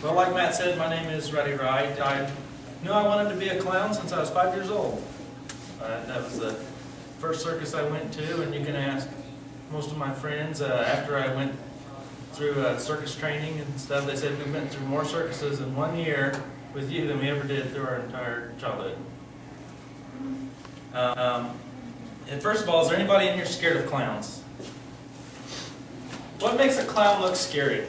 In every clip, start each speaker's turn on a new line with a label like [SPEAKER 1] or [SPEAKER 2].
[SPEAKER 1] Well, like Matt said, my name is Rowdy Wright. I knew I wanted to be a clown since I was 5 years old. That was the first circus I went to, and you can ask most of my friends after I went through circus training and stuff, they said we went through more circuses in 1 year with you than we ever did through our entire childhood. And first of all, is there anybody in here scared of clowns? What makes a clown look scary?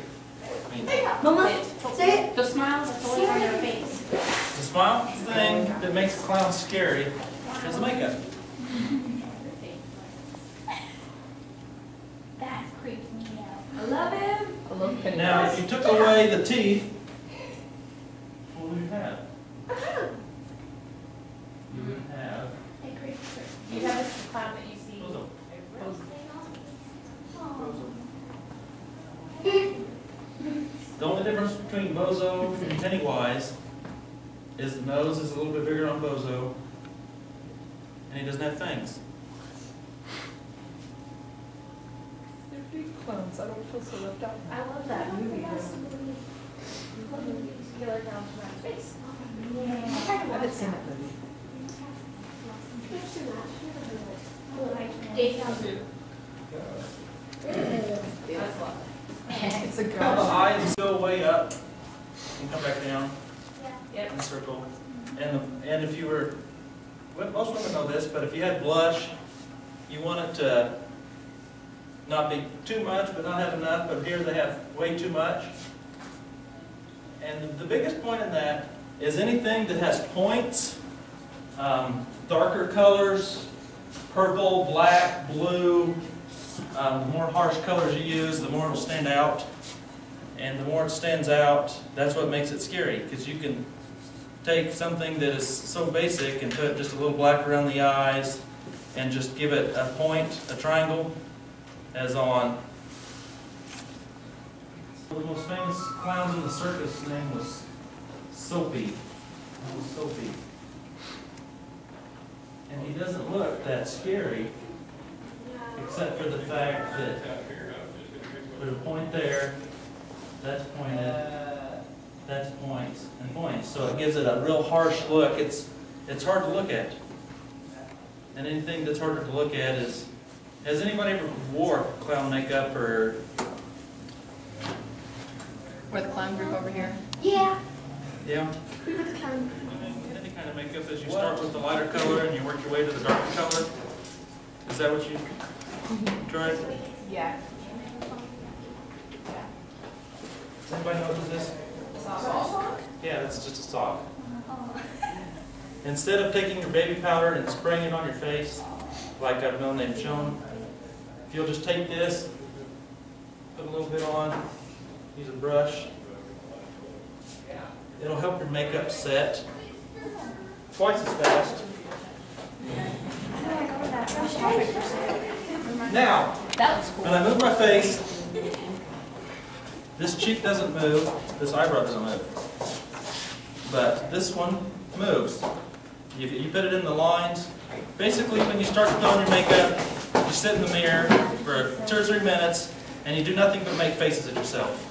[SPEAKER 2] Mama, say it.
[SPEAKER 3] The smile that's always on their face.
[SPEAKER 1] The smile thing that makes a clown scary is the makeup.
[SPEAKER 3] That creeps me out.
[SPEAKER 2] I love him.
[SPEAKER 3] I love him.
[SPEAKER 1] Now, if you took away the teeth, what would you have? You would have
[SPEAKER 3] It creeps me. You have a clown that you see.
[SPEAKER 1] Bozo. The only difference between Bozo and Pennywise is the nose is a little bit bigger on Bozo, and he doesn't have fangs.
[SPEAKER 4] They're big clowns. I don't feel so left out.
[SPEAKER 3] I love that movie. Killer down to my face.
[SPEAKER 4] I haven't seen that movie. It's a
[SPEAKER 1] Now the
[SPEAKER 4] girl.
[SPEAKER 1] eyes go way up and come back down
[SPEAKER 3] Yep.
[SPEAKER 1] in a circle. And if you were, well, most women know this, but if you had blush, you want it to not be too much, but not have enough. But here they have way too much. And the biggest point in that is anything that has points, darker colors, purple, black, blue. The more harsh colors you use, the more it will stand out. And the more it stands out, that's what makes it scary. Because you can take something that is so basic and put just a little black around the eyes and just give it a point, a triangle, as on. The most famous clowns in the circus, his name was Soapy. That was Soapy. And he doesn't look that scary, except for the fact that there's a point there, that's pointed, that's points, and points. So it gives it a real harsh look. It's hard to look at. And anything that's harder to look at is, has anybody ever wore clown makeup or?
[SPEAKER 4] We're the clown group over here.
[SPEAKER 2] Yeah.
[SPEAKER 1] Yeah.
[SPEAKER 2] We were the clown.
[SPEAKER 1] Any kind of makeup as you start with the lighter color and you work your way to the darker color? Is that what you tried?
[SPEAKER 4] Yeah.
[SPEAKER 1] Does anybody know what this is? Yeah, that's just a sock. Instead of taking your baby powder and spraying it on your face, like I've known they've shown, if you'll just take this, put a little bit on, use a brush, it'll help your makeup set twice as fast. Now, when I move my face, this cheek doesn't move, this eyebrow doesn't move, but this one moves. You put it in the lines. Basically, when you start to put on your makeup, you sit in the mirror for 2 or 3 minutes, and you do nothing but make faces at yourself.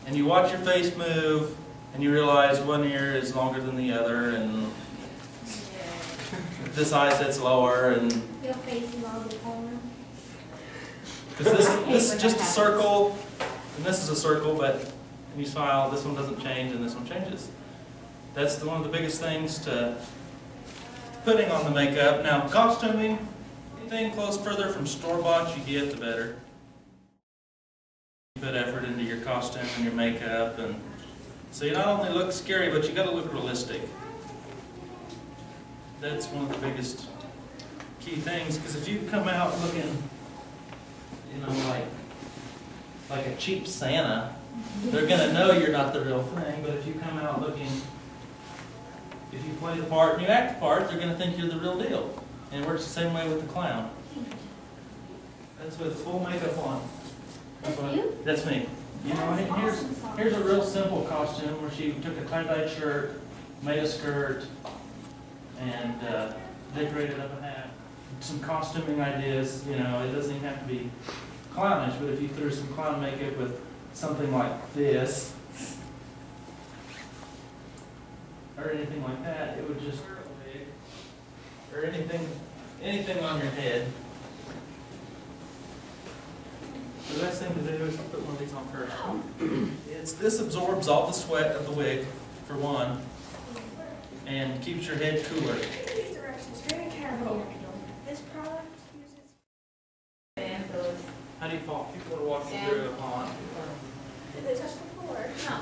[SPEAKER 1] And you watch your face move, and you realize one ear is longer than the other, and this eye sits lower, and
[SPEAKER 2] Your face is all the corner.
[SPEAKER 1] because this is just a circle, and this is a circle, but when you smile, this one doesn't change, and this one changes. That's one of the biggest things to putting on the makeup. Now, costuming, anything close further from store-bought you get, the better. You put effort into your costume and your makeup, and so you not only look scary, but you got to look realistic. That's one of the biggest key things, because if you come out looking, you know, like a cheap Santa, they're going to know you're not the real thing. But if you come out looking, if you play the part and you act the part, they're going to think you're the real deal. And it works the same way with the clown. That's with full makeup on.
[SPEAKER 2] That's you?
[SPEAKER 1] That's me. You know, here's a real simple costume where she took a tie-dye shirt, made a skirt, and decorated up a hat. Some costuming ideas, you know, it doesn't even have to be clownish, but if you threw some clown makeup with something like this, or anything like that. It would just, or anything on your head. The best thing to do is to put one of these on first. This absorbs all the sweat of the wig, for one, and keeps your head cooler.
[SPEAKER 2] These directions very carefully. This product uses.
[SPEAKER 3] And those.
[SPEAKER 1] How do you fall? People are walking
[SPEAKER 3] Yeah.
[SPEAKER 1] through a pond.
[SPEAKER 2] Did they touch the floor?
[SPEAKER 3] No.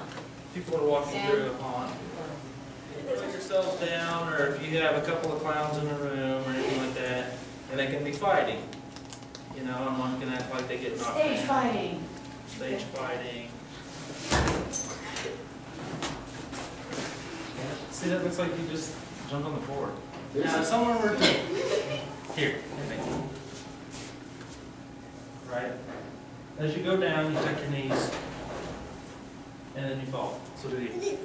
[SPEAKER 1] People are walking
[SPEAKER 3] Yeah.
[SPEAKER 1] through a pond. Put yourselves down, or if you have a couple of clowns in a room or anything like that, and they can be fighting. You know, and one can act like they get knocked
[SPEAKER 3] Stage
[SPEAKER 1] down.
[SPEAKER 3] fighting.
[SPEAKER 1] Stage fighting. See, that looks like you just jumped on the board. Now, if someone were to, here, right? As you go down, you touch your knees, and then you fall. So do you.